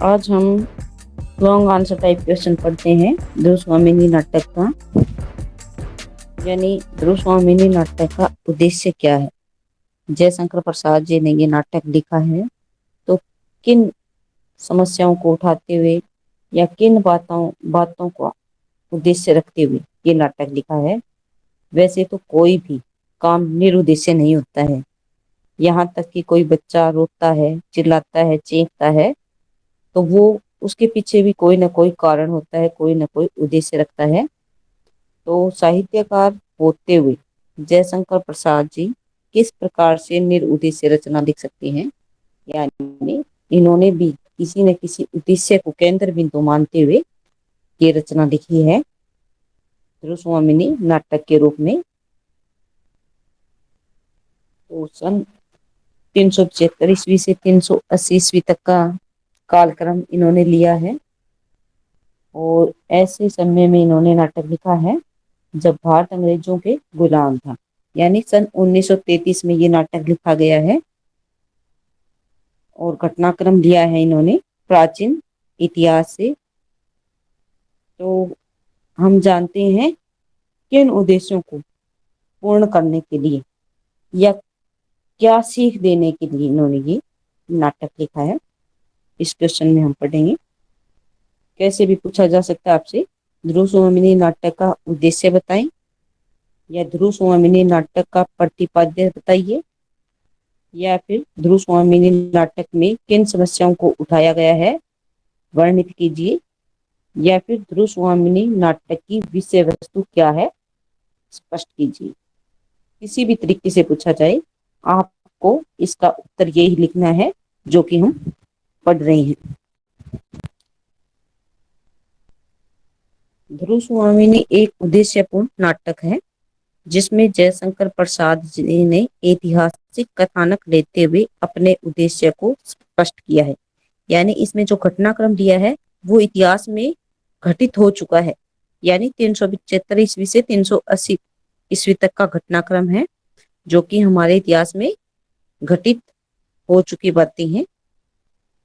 आज हम long answer type question पढ़ते हैं ध्रुव स्वामिनी नाटक का। यानी ध्रुव स्वामिनी नाटक का उद्देश्य क्या है। जयशंकर प्रसाद जी ने ये नाटक लिखा है तो किन समस्याओं को उठाते हुए या किन बातों को उद्देश्य रखते हुए ये नाटक लिखा है। वैसे तो कोई भी काम निरुद्देश्य नहीं होता है। यहाँ तक कि कोई बच्चा रोता है, चिल्लाता है, चीखता है तो वो उसके पीछे भी कोई ना कोई कारण होता है, कोई ना कोई उद्देश्य रखता है। तो साहित्यकार होते हुए जयशंकर प्रसाद जी किस प्रकार से निरुद्देश्य रचना लिख सकते हैं। यानी इन्होंने भी किसी न किसी उद्देश्य को केंद्र बिंदु मानते हुए ये रचना लिखी है ध्रुव स्वामिनी नाटक के रूप में। तो सन 375 ईस्वी से 380 ईस्वी तक का कालक्रम इन्होंने लिया है और ऐसे समय में इन्होंने नाटक लिखा है जब भारत अंग्रेजों के गुलाम था। यानी सन 1933 में ये नाटक लिखा गया है और घटनाक्रम लिया है इन्होंने प्राचीन इतिहास से। तो हम जानते हैं किन उद्देश्यों को पूर्ण करने के लिए या क्या सीख देने के लिए इन्होंने ये नाटक लिखा है। इस क्वेश्चन में हम पढ़ेंगे। कैसे भी पूछा जा सकता है आपसे, ध्रुव स्वामिनी नाटक का उद्देश्य बताएं या ध्रुव स्वामिनी नाटक का प्रतिपाद्य बताइए या फिर ध्रुव स्वामिनी नाटक में किन समस्याओं को उठाया गया है वर्णित कीजिए या फिर ध्रुव स्वामिनी नाटक की विषय वस्तु क्या है स्पष्ट कीजिए। किसी भी तरीके से पूछा जाए आपको इसका उत्तर यही लिखना है जो कि हम पढ़ रहे हैं। ध्रुव स्वामिनी एक उद्देश्यपूर्ण नाटक है जिसमें जयशंकर प्रसाद जी ने ऐतिहासिक कथानक लेते हुए अपने उद्देश्य को स्पष्ट किया है। यानी इसमें जो घटनाक्रम दिया है वो इतिहास में घटित हो चुका है। यानी 375 ईस्वी से 380 ईस्वी तक का घटनाक्रम है जो कि हमारे इतिहास में घटित हो चुकी बातें हैं।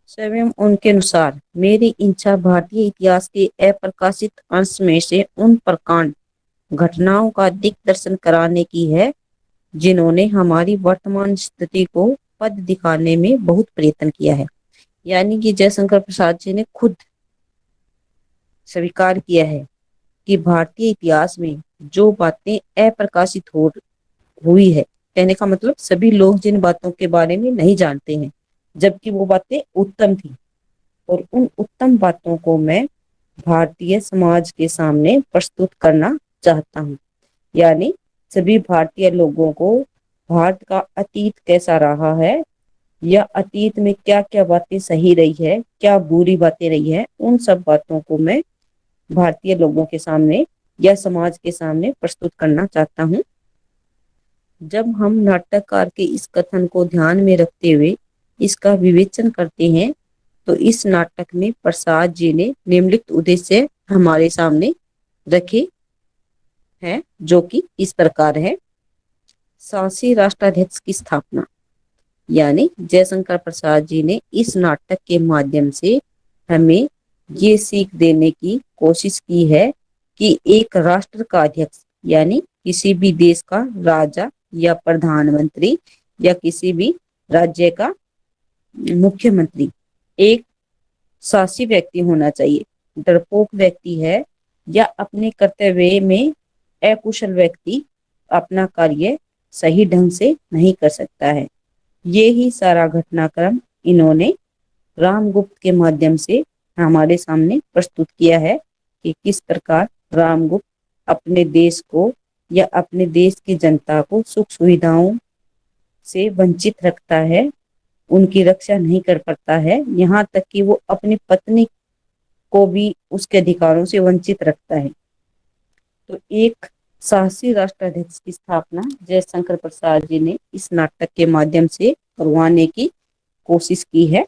स्वयं उनके अनुसार मेरी इच्छा भारतीय इतिहास के अप्रकाशित अंश में से उन प्रकांड घटनाओं का दिग्दर्शन कराने की है जिन्होंने हमारी वर्तमान स्थिति को पद दिखाने में बहुत प्रयत्न किया है। यानी कि जयशंकर प्रसाद जी ने खुद स्वीकार किया है कि भारतीय इतिहास में जो बातें अप्रकाशित हुई है, कहने का मतलब सभी लोग जिन बातों के बारे में नहीं जानते हैं जबकि वो बातें उत्तम थी और उन उत्तम बातों को मैं भारतीय समाज के सामने प्रस्तुत करना चाहता हूँ। यानी सभी भारतीय लोगों को भारत का अतीत कैसा रहा है या अतीत में क्या क्या बातें सही रही है, क्या बुरी बातें रही है, उन सब बातों को मैं भारतीय लोगों के सामने या समाज के सामने प्रस्तुत करना चाहता हूँ। जब हम नाटककार के इस कथन को ध्यान में रखते हुए इसका विवेचन करते हैं तो इस नाटक में प्रसाद जी ने निम्नलिखित उद्देश्य हमारे सामने रखे हैं जो कि इस प्रकार है। शासी राष्ट्राध्यक्ष की स्थापना। यानी जयशंकर प्रसाद जी ने इस नाटक के माध्यम से हमें ये सीख देने की कोशिश की है कि एक राष्ट्र का अध्यक्ष यानी किसी भी देश का राजा या प्रधानमंत्री या किसी भी राज्य का मुख्यमंत्री एक साहसी व्यक्ति होना चाहिए। डरपोक व्यक्ति है या अपने कर्तव्य में अकुशल व्यक्ति अपना कार्य सही ढंग से नहीं कर सकता है। ये ही सारा घटनाक्रम इन्होंने रामगुप्त के माध्यम से हमारे सामने प्रस्तुत किया है कि किस प्रकार रामगुप्त अपने देश को या अपने देश की जनता को सुख सुविधाओं से वंचित रखता है, उनकी रक्षा नहीं कर पाता है, यहाँ तक कि वो अपनी पत्नी को भी उसके अधिकारों से वंचित रखता है। तो एक साहसी राष्ट्राध्यक्ष की स्थापना जयशंकर प्रसाद जी ने इस नाटक के माध्यम से करवाने की कोशिश की है।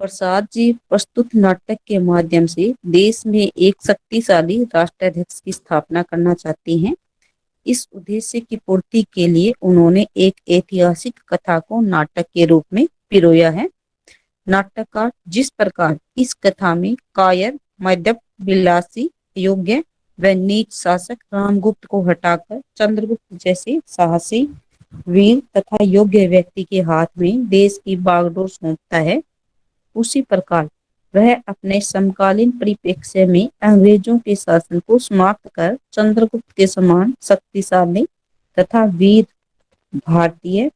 प्रसाद जी प्रस्तुत नाटक के माध्यम से देश में एक शक्तिशाली राष्ट्राध्यक्ष की स्थापना करना चाहते हैं। इस उद्देश्य की पूर्ति के लिए उन्होंने एक ऐतिहासिक कथा को नाटक के रूप में पिरोया है। नाटककार जिस प्रकार इस कथा में कायर, मद्यप, बिलासी, योग्य व नीच शासक रामगुप्त को हटाकर चंद्रगुप्त जैसे साहसी, वीर तथा योग्य व्यक्ति के हाथ में देश की बागडोर सौंपता है, उसी प्रकार वह अपने समकालीन परिप्रेक्ष्य में अंग्रेजों के शासन को समाप्त कर चंद्रगुप्त के समान शक्तिशाली तथा वीर भारतीय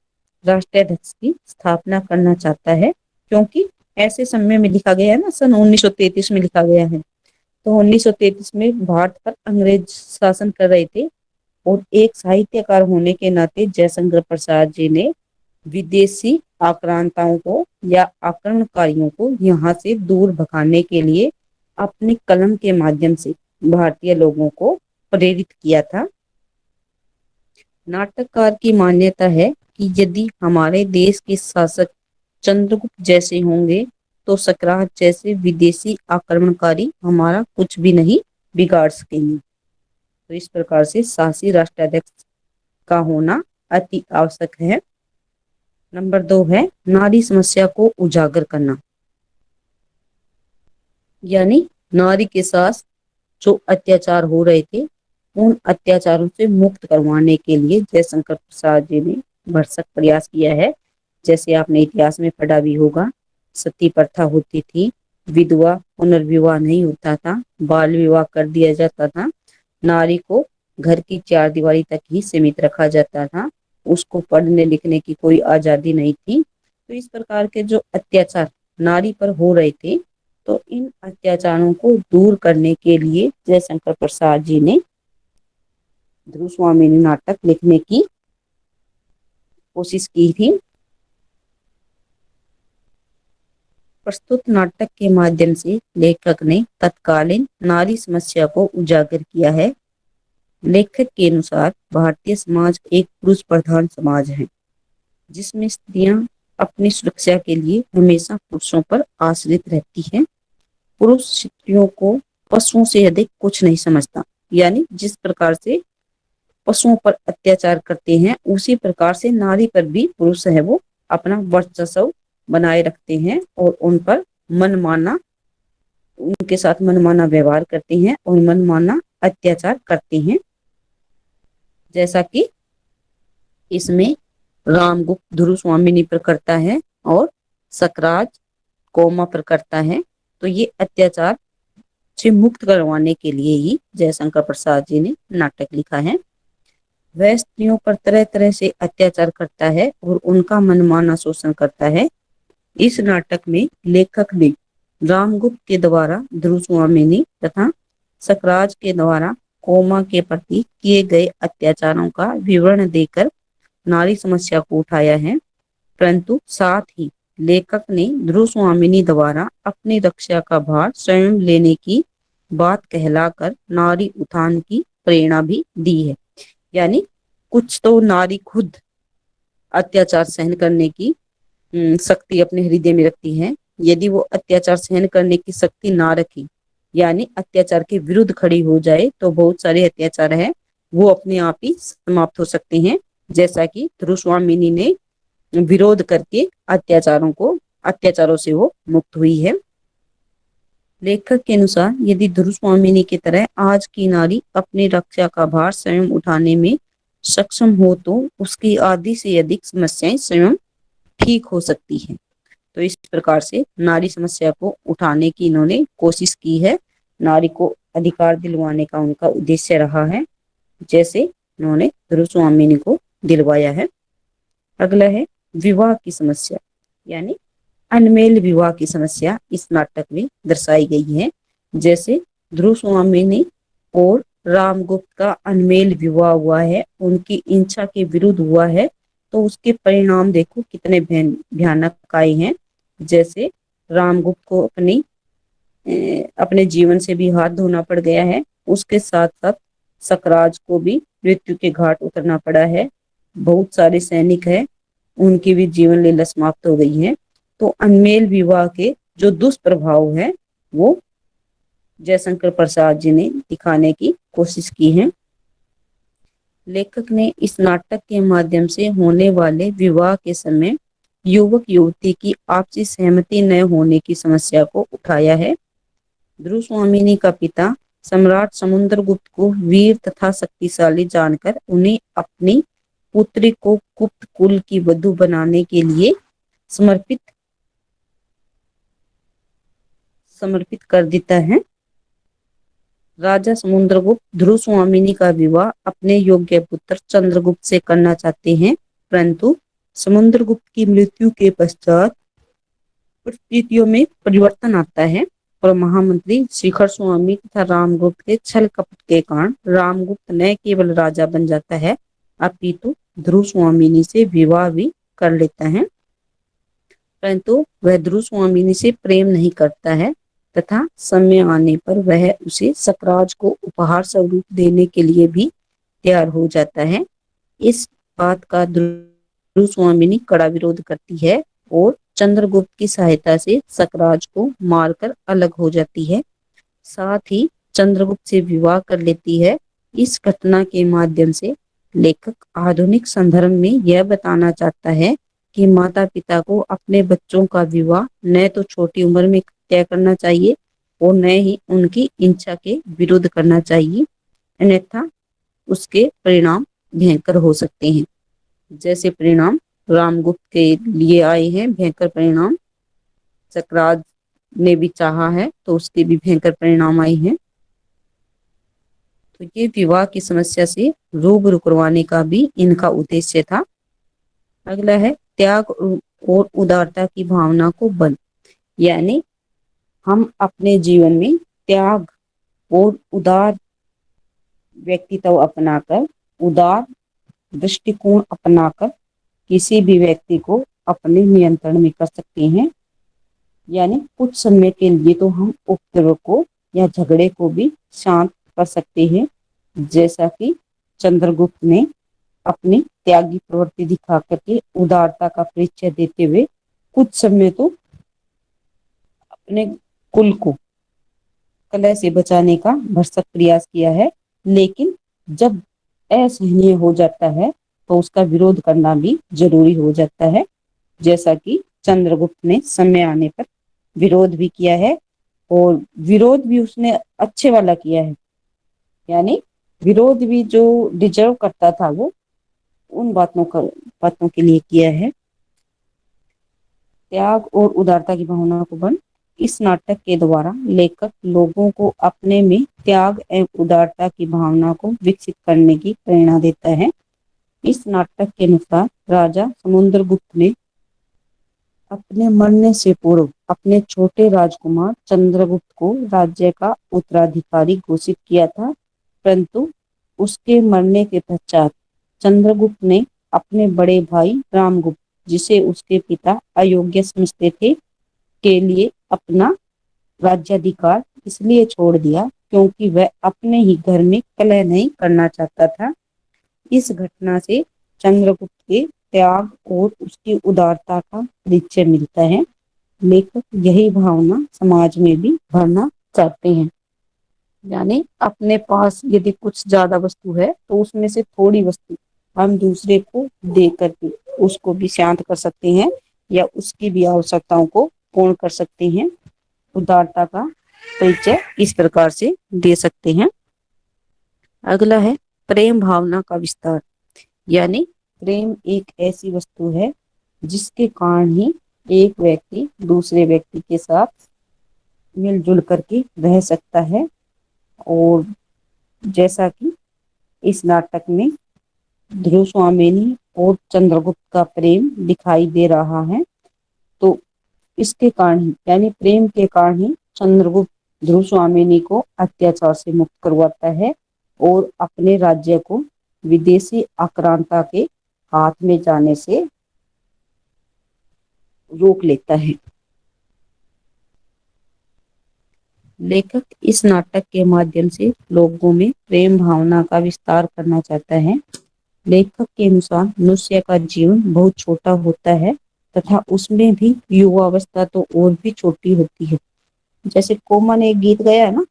राष्ट्राध्यक्ष की स्थापना करना चाहता है। क्योंकि ऐसे समय में लिखा गया है ना, सन 1933 में लिखा गया है, तो 1933 में भारत पर अंग्रेज शासन कर रहे थे और एक साहित्यकार होने के नाते जयशंकर प्रसाद जी ने विदेशी आक्रांताओं को या आक्रमणकारियों को यहाँ से दूर भगाने के लिए अपनी कलम के माध्यम से भारतीय लोगों को प्रेरित किया था। नाटककार की मान्यता है कि यदि हमारे देश के शासक चंद्रगुप्त जैसे होंगे तो सकरात जैसे विदेशी आक्रमणकारी हमारा कुछ भी नहीं बिगाड़ सकेंगे। तो इस प्रकार से शासी राष्ट्राध्यक्ष का होना अति आवश्यक है। नंबर 2 है नारी समस्या को उजागर करना, यानी नारी के साथ जो अत्याचार हो रहे थे उन अत्याचारों से मुक्त करवाने के लिए जयशंकर प्रसाद जी ने भरसक प्रयास किया है। जैसे आपने इतिहास में पढ़ा भी होगा, सती प्रथा होती थी, विधवा पुनर्विवाह नहीं होता था, बाल विवाह कर दिया जाता था, नारी को घर की चार दीवारी तक ही सीमित रखा जाता था, उसको पढ़ने लिखने की कोई आजादी नहीं थी। तो इस प्रकार के जो अत्याचार नारी पर हो रहे थे, तो इन अत्याचारों को दूर करने के लिए जयशंकर प्रसाद जी ने ध्रुव स्वामिनी नाटक लिखने की कोशिश की थी। प्रस्तुत नाटक के माध्यम से लेखक ने तत्कालीन नारी समस्या को उजागर किया है। लेखक के अनुसार भारतीय समाज एक पुरुष प्रधान समाज है, जिसमें स्त्रियां अपनी सुरक्षा के लिए हमेशा पुरुषों पर आश्रित रहती हैं। पुरुष स्त्रियों को पशुओं से अधिक कुछ नहीं समझता, यानी जिस प्रकार से पशुओं पर अत्याचार करते हैं उसी प्रकार से नारी पर भी पुरुष है वो अपना वर्चस्व बनाए रखते हैं और उन पर मनमाना उनके साथ मनमाना व्यवहार करते हैं और मनमाना अत्याचार करते हैं। जैसा कि इसमें रामगुप्त ध्रुव स्वामिनी पर करता है और सकराज कोमा पर करता है। तो ये अत्याचार से मुक्त करवाने के लिए ही जयशंकर प्रसाद जी ने नाटक लिखा है। वह स्त्रियों पर तरह तरह से अत्याचार करता है और उनका मनमाना शोषण करता है। इस नाटक में लेखक ने रामगुप्त के द्वारा ध्रुव स्वामिनी तथा सकराज के द्वारा कोमा के प्रति किए गए अत्याचारों का विवरण देकर नारी समस्या को उठाया है, परंतु साथ ही लेखक ने ध्रुव स्वामिनी द्वारा अपनी रक्षा का भार स्वयं लेने की बात कहलाकर नारी उत्थान की प्रेरणा भी दी है। यानी कुछ तो नारी खुद अत्याचार सहन करने की शक्ति अपने हृदय में रखती है। यदि वो अत्याचार सहन करने की शक्ति ना रखी, यानी अत्याचार के विरुद्ध खड़ी हो जाए, तो बहुत सारे अत्याचार है वो अपने आप ही समाप्त हो सकते हैं। जैसा कि ध्रुव स्वामिनी ने विरोध करके अत्याचारों से वो मुक्त हुई है। लेखक के अनुसार यदि ध्रुव स्वामिनी की तरह आज की नारी अपनी रक्षा का भार स्वयं उठाने में सक्षम हो तो उसकी आधी से अधिक समस्याएं स्वयं ठीक हो सकती हैं। तो इस प्रकार से नारी समस्या को उठाने की इन्होंने कोशिश की है। नारी को अधिकार दिलवाने का उनका उद्देश्य रहा है, जैसे इन्होंने ध्रुव स्वामिनी को दिलवाया है। अगला है विवाह की समस्या, यानी अनमेल विवाह की समस्या इस नाटक में दर्शाई गई है। जैसे ध्रुव स्वामिनी और रामगुप्त का अनमेल विवाह हुआ है, उनकी इच्छा के विरुद्ध हुआ है, तो उसके परिणाम देखो कितने भयानक आए हैं। जैसे रामगुप्त को अपने जीवन से भी हाथ धोना पड़ गया है, उसके साथ साथ सकराज को भी मृत्यु के घाट उतरना पड़ा है। बहुत सारे सैनिक हैं, उनकी भी जीवन लीला समाप्त हो गई है। तो अनमेल विवाह के जो दुष्प्रभाव है वो जयशंकर प्रसाद जी ने दिखाने की कोशिश की है। लेखक ने इस नाटक के माध्यम से होने वाले विवाह के समय युवक युवती की आपसी सहमति न होने की समस्या को उठाया है। ध्रुव स्वामिनी का पिता सम्राट समुद्रगुप्त को वीर तथा शक्तिशाली जानकर उन्हें अपनी पुत्री को गुप्त कुल की वधू बनाने के लिए समर्पित समर्पित कर देता है। राजा समुद्रगुप्त ध्रुव स्वामिनी का विवाह अपने योग्य पुत्र चंद्रगुप्त से करना चाहते हैं, परंतु समुद्रगुप्त की मृत्यु के पश्चात परिस्थितियों में परिवर्तन आता है और महामंत्री शिखर स्वामी तथा रामगुप्त के छल कपट के कारण रामगुप्त न केवल राजा बन जाता है अपितु ध्रुव स्वामिनी से विवाह भी कर लेता है, परंतु वह ध्रुव स्वामिनी से प्रेम नहीं करता है तथा समय आने पर वह उसे सकराज को उपहार स्वरूप देने के लिए भी तैयार हो जाता है। इस बात का ध्रुव स्वामिनी कड़ा विरोध करती है और चंद्रगुप्त की सहायता से सकराज को मारकर अलग हो जाती है, साथ ही चंद्रगुप्त से विवाह कर लेती है। इस घटना के माध्यम से लेखक आधुनिक संदर्भ में यह बताना चाहता है कि माता पिता को अपने बच्चों का विवाह न तो छोटी उम्र में तय करना चाहिए और न ही उनकी इच्छा के विरुद्ध करना चाहिए, अन्यथा उसके परिणाम भयंकर हो सकते हैं। जैसे परिणाम रामगुप्त के लिए आए हैं भयंकर परिणाम, सकराज ने भी चाहा है तो उसके भी भयंकर परिणाम आए हैं। तो ये विवाह की समस्या से रूबरू करवाने का भी इनका उद्देश्य था। अगला है त्याग और उदारता की भावना को बल, यानी हम अपने जीवन में त्याग और उदार व्यक्तित्व अपनाकर, उदार दृष्टिकोण अपनाकर किसी भी व्यक्ति को अपने नियंत्रण में कर सकते हैं। यानी कुछ समय के लिए तो हम उपद्रव को या झगड़े को भी शांत कर सकते हैं, जैसा कि चंद्रगुप्त ने अपनी त्यागी प्रवृत्ति दिखा करके उदारता का परिचय देते हुए कुछ समय तो अपने कुल को कलह से बचाने का भरसक प्रयास किया है, लेकिन जब असहनीय हो जाता है तो उसका विरोध करना भी जरूरी हो जाता है, जैसा कि चंद्रगुप्त ने समय आने पर विरोध भी किया है और विरोध भी उसने अच्छे वाला किया है। यानी विरोध भी जो डिजर्व करता था वो उन बातों के लिए किया है। त्याग और उदारता की भावना को बल, इस नाटक के द्वारा लेखक लोगों को अपने में त्याग एवं उदारता की भावना को विकसित करने की प्रेरणा देता है। इस नाटक के अनुसार राजा समुद्रगुप्त ने अपने मरने से पूर्व अपने छोटे राजकुमार चंद्रगुप्त को राज्य का उत्तराधिकारी घोषित किया था, परंतु उसके मरने के पश्चात चंद्रगुप्त ने अपने बड़े भाई रामगुप्त, जिसे उसके पिता अयोग्य समझते थे, के लिए अपना राज्याधिकार इसलिए छोड़ दिया क्योंकि वह अपने ही घर में कलह नहीं करना चाहता था। इस घटना से चंद्रगुप्त के त्याग और उसकी उदारता का परिचय मिलता है। लेखक यही भावना समाज में भी भरना चाहते हैं, यानी अपने पास यदि कुछ ज्यादा वस्तु है तो उसमें से थोड़ी वस्तु हम दूसरे को दे करके उसको भी शांत कर सकते हैं या उसकी भी आवश्यकताओं को पूर्ण कर सकते हैं। उदारता का परिचय इस प्रकार से दे सकते हैं। अगला है प्रेम भावना का विस्तार, यानी प्रेम एक ऐसी वस्तु है जिसके कारण ही एक व्यक्ति दूसरे व्यक्ति के साथ मिलजुल करके रह सकता है। और जैसा कि इस नाटक में ध्रुव स्वामिनी और चंद्रगुप्त का प्रेम दिखाई दे रहा है, तो इसके कारण ही यानी प्रेम के कारण ही चंद्रगुप्त ध्रुव स्वामिनी को अत्याचार से मुक्त करवाता है और अपने राज्य को विदेशी आक्रांता के हाथ में जाने से रोक लेता है। लेखक इस नाटक के माध्यम से लोगों में प्रेम भावना का विस्तार करना चाहता है। लेखक के अनुसार मनुष्य का जीवन बहुत छोटा होता है तथा उसमें भी युवावस्था तो और भी छोटी होती है। जैसे कोमा ने एक गीत गाया है ना,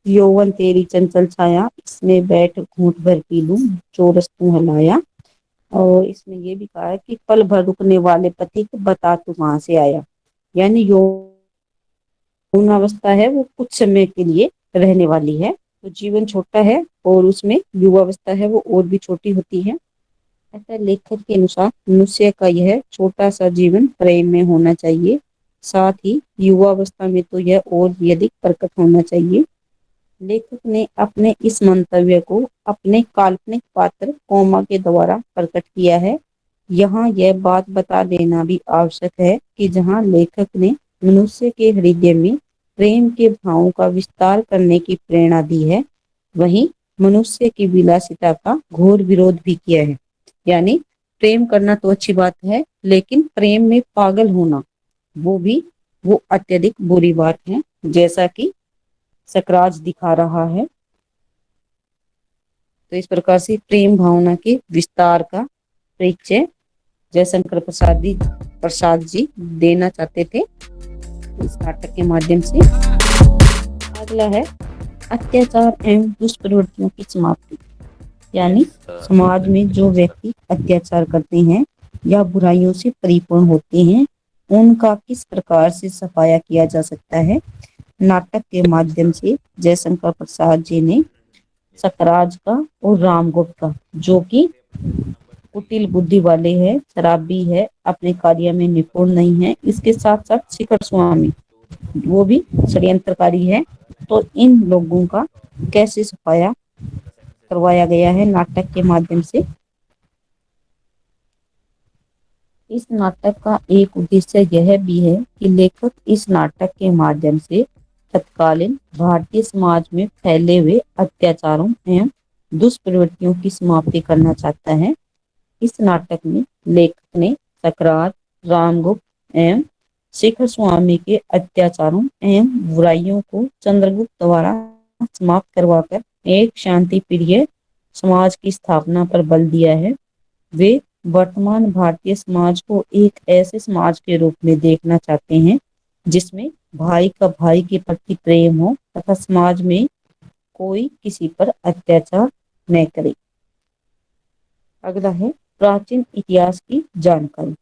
यौवन तेरी चंचल छाया, इसमें बैठ घूंट भर पी लूं जो रस तू हलाया। اور اس میں یہ بھی کہا ہے کہ پل بھر رکنے والے پتی کو بتا تو کہاں سے آیا، یعنی یوونا ہے وہ کچھ سمے کے لیے رہنے والی ہے، تو جیون چھوٹا ہے اور اس میں یواوستھا ہے وہ اور بھی چھوٹی ہوتی ہے۔ ایسا لیکھک کے انوسار منوشیہ کا یہ چھوٹا سا جیون پریم میں ہونا چاہیے، ساتھ ہی یواوستھا میں تو یہ اور بھی ادھک پرکٹ ہونا چاہیے۔ لیکھک نے اپنے اس منتویہ کو اپنے کالپنک پاتر کوما کے دوارا پرکٹ کیا ہے۔ یہاں یہ بات بتا دینا بھی آوشک ہے کہ جہاں لیکھک نے منوشیہ کے ہردے میں پریم کے بھاؤں کا وستار کرنے کی پریرنا دی ہے، وہیں منوشیہ کی ولاسیتا کا گھور ورودھ بھی کیا ہے۔ یعنی پریم کرنا تو اچھی بات ہے، لیکن پریم میں پاگل ہونا وہ اتیہدک بری بات ہے، جیسا کہ سکراج دکھا رہا ہے۔ تو اس پرکار سے پریم بھاونا کے وستار کا پریچے جے شنکر پرساد جی دینا چاہتے تھے اس ناٹک کے مادھیم سے۔ اگلا ہے اتیاچار ایوم دشپروتوں کی سماپتی، یعنی سماج میں جو ویکتی اتیاچار کرتے ہیں یا برائیوں سے پریپورن ہوتے ہیں ان کا کس پرکار سے صفایا کیا جا سکتا ہے۔ ناٹک کے مادھیم سے جے شنکر پرساد جی نے سکراج کا اور رام گپت کا، جو کہ کٹل بدھی والے ہے، شرابی ہے، اپنے کاریہ میں نپن نہیں ہے، اس کے ساتھ ساتھ شکھر سوامی وہ بھی षड्यंत्रकारी ہے، تو ان لوگوں کا کیسے صفایا کروایا گیا ہے ناٹک کے مادھیم سے۔ اس ناٹک کا ایک ادیشیہ یہ بھی ہے کہ لیکھک اس ناٹک کے مادھیم سے تتکالین بھارتی سماج میں پھیلے ہوئے اتیاچاروں ایوم دشپروتوں کی سماپتی کرنا چاہتا ہے۔ اس ناٹک میں لیکھک نے سکراج، رام گپت ایوم شکھر سوامی کے اتیاچاروں ایوم برائیوں کو چندر گپت دوارا سماپت کروا کر ایک شانتی پریہ سماج کی استھاپنا پر بل دیا ہے۔ وہ ورتمان بھارتی سماج کو ایک ایسے سماج کے روپ میں دیکھنا چاہتے ہیں جس میں بھائی کا بھائی کے پرتی پریم ہو تथा سماج میں کوئی کسی پر اتیاچار نہ کرے۔ اگلا ہے پراچین اتہاس کی جانکاری،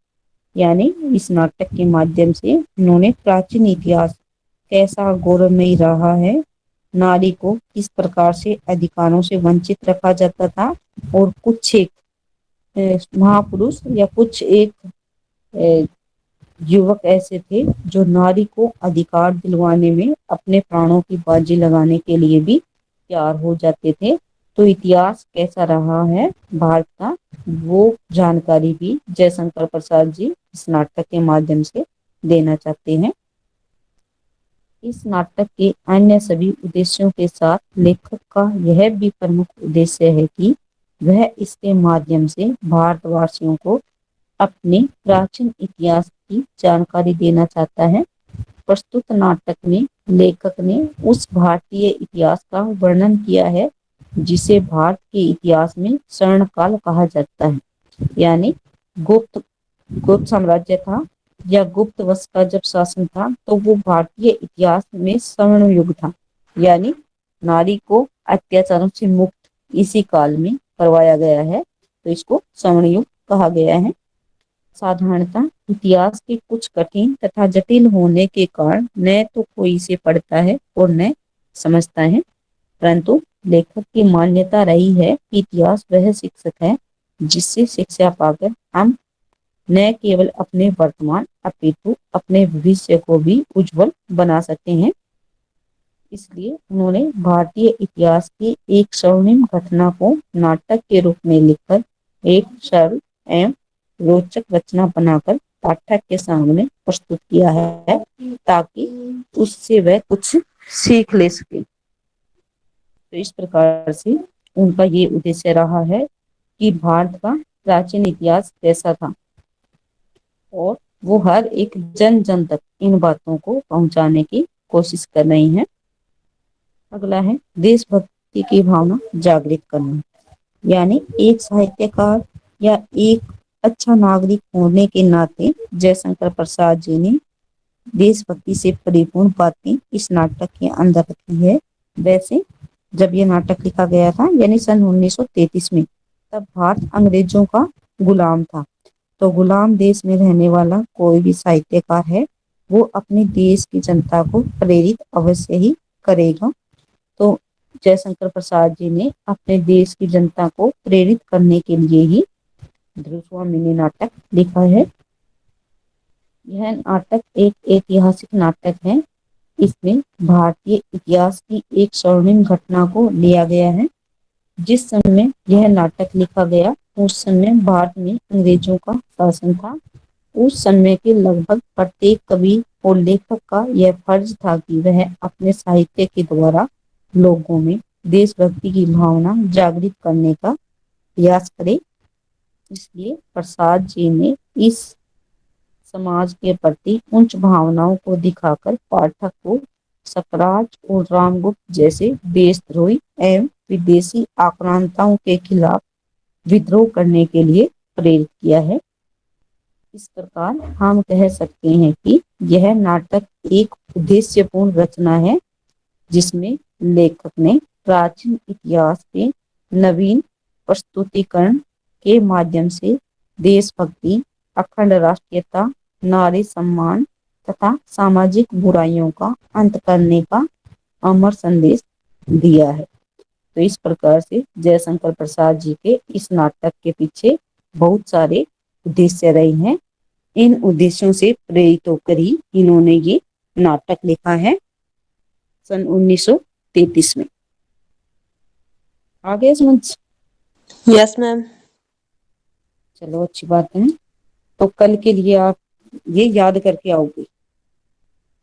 یعنی اس ناٹک کے مادھیم سے انہوں نے پراچین اتہاس کیسا گورمئی رہا ہے، ناری کو کس پرکار سے ادھیکاروں سے ونچت رکھا جاتا تھا، اور کچھ ایک مہاپروش یا کچھ ایک یوک ایسے تھے جو ناری کو ادھیکار دلوانے میں اپنے پرانوں کی بازی لگانے کے لیے بھی تیار ہو جاتے تھے۔ تو اتہاس کیسا رہا ہے بھارت کا، وہ جانکاری بھی جے شنکر پرساد جی اس ناٹک کے مادھیم سے دینا چاہتے ہیں۔ اس ناٹک کے انیہ سبھی ادیشوں کے ساتھ لیکھک کا یہ بھی پرمکھ ادیشیہ ہے کہ وہ اس کے مادھیم سے بھارت واسیوں کو اپنے پراچین اتہاس کی جانکاری دینا چاہتا ہے۔ پرستت ناٹک میں لیکھک نے اس بھارتی اتہاس کا ورنن کیا ہے جسے بھارت کے اتہاس میں سورن کال کہا جاتا ہے، یعنی گپت سامراجیہ تھا یا گپت ونش کا جب شاسن تھا تو وہ بھارتی اتہاس میں سورن یگ تھا، یعنی ناری کو اتیاچاروں سے مکت اسی کال میں کروایا گیا ہے، تو اس کو سورن یگ کہا گیا ہے۔ سادھارنتہ اتہاس کے کچھ کٹھن تتھا جٹل ہونے کے کارن نہ تو کوئی اسے پڑھتا ہے اور نہ سمجھتا ہے، پرنتو لیکھک کی مانیہتا رہی ہے کہ اتہاس وہ شکشک ہے جس سے شکشا پا کر ہم نہ کیول اپنے ورتمان اپیتو اپنے بھوشیہ کو بھی اجول بنا سکتے ہیں۔ اس لیے انہوں نے بھارتی اتہاس کی ایک سورنم گھٹنا کو ناٹک کے روپ میں لکھ کر ایک سرل ایوم روچک رچنا بنا کر پاٹھک کے سامنے پرستت کیا ہے تاکہ اس سے وہ کچھ سیکھ لے سکے۔ تو اس پرکار سے ان کا یہ ادیشیہ رہا ہے کہ بھارت کا پراچین اتہاس کیسا تھا، اور وہ ہر ایک جن جن تک ان باتوں کو پہنچانے کی کوشش کر رہی ہیں۔ اگلا ہے دیش بھکتی کی بھاونا جاگرت کرنا، یعنی ایک ساہتیہکار یا ایک اچھا ناگرک ہونے کے ناطے جے شنکر پرساد جی نے دیش بھکتی سے پریپورن باتیں اس ناٹک کے اندر رکھی ہے۔ ویسے جب یہ ناٹک لکھا گیا تھا یعنی سن 1933 میں، تب بھارت انگریزوں کا غلام تھا. تو غلام دیش میں رہنے والا کوئی بھی ساہتیہکار ہے وہ اپنے دیش کی جنتا کو پریرت اوشیہ ہی کرے گا. تو جے شنکر پرساد جی نے اپنے دیش کی جنتا کو پریرت کرنے کے لیے ہی دھرو سوامی نے ناٹک لکھا ہے. یہ ناٹک ایک ایتہاسک ناٹک ہے. اس میں بھارتی اتہاس کی ایک سورنم گھٹنا کو لیا گیا ہے. جس سمے یہ ناٹک لکھا گیا اس سمے بھارت میں انگریزوں کا شاسن تھا. اس سمے کے لگ بھگ پرتیک کوی اور لیکھک کا یہ فرض تھا کہ وہ اپنے ساہتیہ کے دوارا لوگوں میں دیش بھکتی کی بھاونا جاگرت کرنے کا پریاس کرے. اس لیے پرساد جی نے اس سماج کے پرتی انچ بھاوناؤں کو دکھا کر پاٹھک کو سکراج اور رام گپت جیسے دیش دروہی ایوم ودیشی آکرانتاؤں کے خلاف ودروہ کرنے کے لیے پریرت کیا ہے. اس پرکار ہم کہہ سکتے ہیں کہ یہ ناٹک ایک ادیشیہ پورن رچنا ہے جس میں لیکھک نے پراچین اتہاس کے نوین پرستوتیکرن کے مادھیم سے دیش بھکتی اکھنڈ راشٹریہتا ناری سمان تتھا ساماجک برائیوں کا انت کرنے کا امر سندیش دیا ہے. تو اس پرکار سے جے شنکر پرساد جی کے اس ناٹک کے پیچھے بہت سارے ادیشیہ رہے ہیں. ان ادیشوں سے پریرت ہو کر ہی انہوں نے یہ ناٹک لکھا ہے سن 1933 میں. آگے سمجھ. یس میم. چلو اچھی بات ہے. تو کل کے لیے آپ یہ یاد کر کے آؤ گے